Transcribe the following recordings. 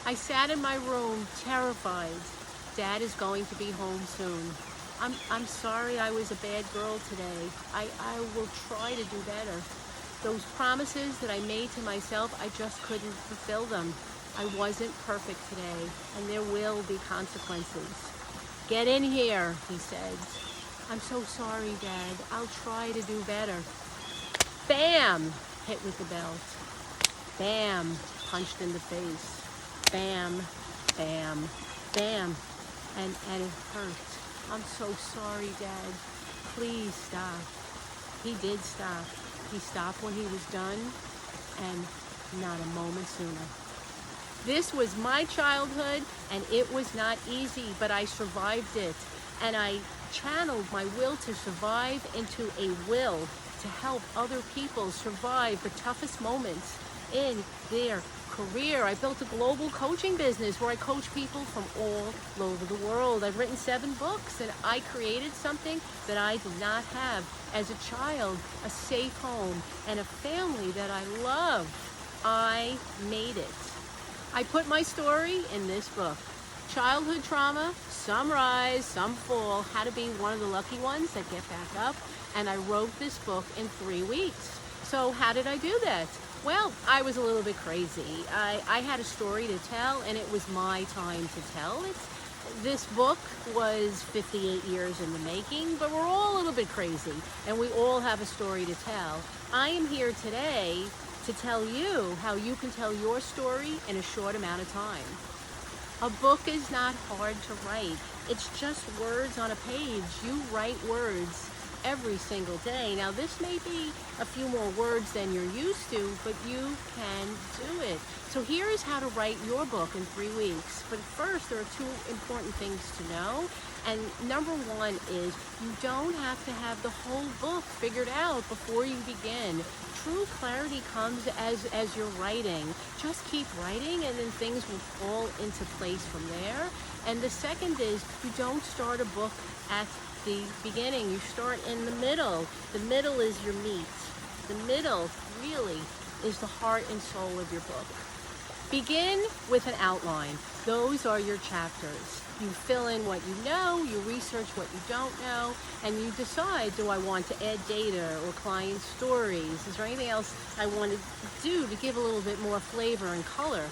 I sat in my room, terrified. Dad is going to be home soon. I'm sorry I was a bad girl today. I will try to do better. Those promises that I made to myself, I just couldn't fulfill them. I wasn't perfect today, and there will be consequences. Get in here, he said. I'm so sorry, Dad. I'll try to do better. Bam! Hit with the belt. Bam! Punched in the face. Bam, bam, bam. And it hurt. I'm so sorry, Dad. Please stop. He did stop. He stopped when he was done, and not a moment sooner. This was my childhood, and it was not easy, but I survived it. And I channeled my will to survive into a will to help other people survive the toughest moments in their career. I built a global coaching business where I coach people from all over the world. I've written 7 books, and I created something that I did not have as a child, a safe home and a family that I love. I made it. I put my story in this book. Childhood trauma, some rise, some fall, how to be one of the lucky ones that get back up. And I wrote this book in 3 weeks. So how did I do that? Well, I was a little bit crazy. I had a story to tell, and it was my time to tell. This book was 58 years in the making, but we're all a little bit crazy, and we all have a story to tell. I am here today to tell you how you can tell your story in a short amount of time. A book is not hard to write. It's just words on a page. You write words every single day. Now, this may be a few more words than you're used to, but you can do it. So here is how to write your book in 3 weeks. But first, there are 2 important things to know. And number 1 is you don't have to have the whole book figured out before you begin. True clarity comes as you're writing. Just keep writing, and then things will fall into place from there. And the second is you don't start a book at the beginning. You start in the middle. The middle is your meat. The middle really is the heart and soul of your book. Begin with an outline. Those are your chapters. You fill in what you know, you research what you don't know, and you decide, do I want to add data or client stories? Is there anything else I want to do to give a little bit more flavor and color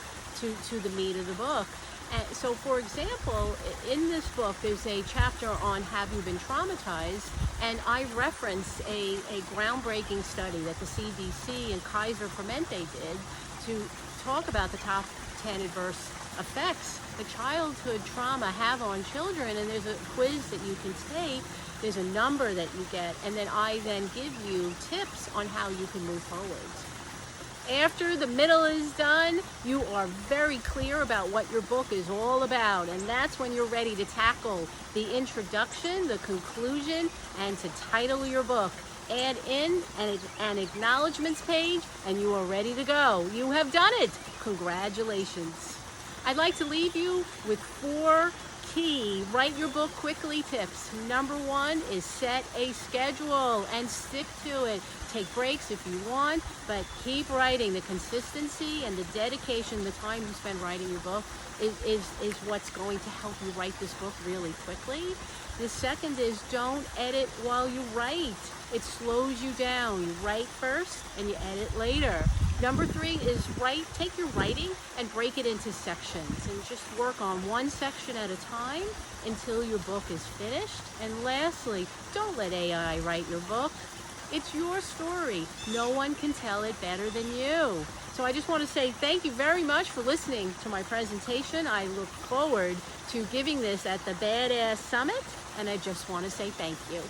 to the meat of the book? And so, for example, in this book, there's a chapter on have you been traumatized, and I reference a groundbreaking study that the CDC and Kaiser Permanente did to talk about the top 10 adverse effects that childhood trauma have on children. And there's a quiz that you can take. There's a number that you get, and then I then give you tips on how you can move forward. After the middle is done, you are very clear about what your book is all about, and that's when you're ready to tackle the introduction, the conclusion, and to title your book. Add in an acknowledgments page, and you are ready to go. You have done it. Congratulations. I'd like to leave you with 4 key write your book quickly tips. Number 1 is set a schedule and stick to it. Take breaks if you want, but keep writing. The consistency and the dedication, the time you spend writing your book is what's going to help you write this book really quickly. The second is don't edit while you write. It slows you down. You write first and you edit later. Number 3 is take your writing and break it into sections and just work on one section at a time until your book is finished. And lastly, don't let AI write your book. It's your story. No one can tell it better than you. So I just want to say thank you very much for listening to my presentation. I look forward to giving this at the Badass Summit, and I just want to say thank you.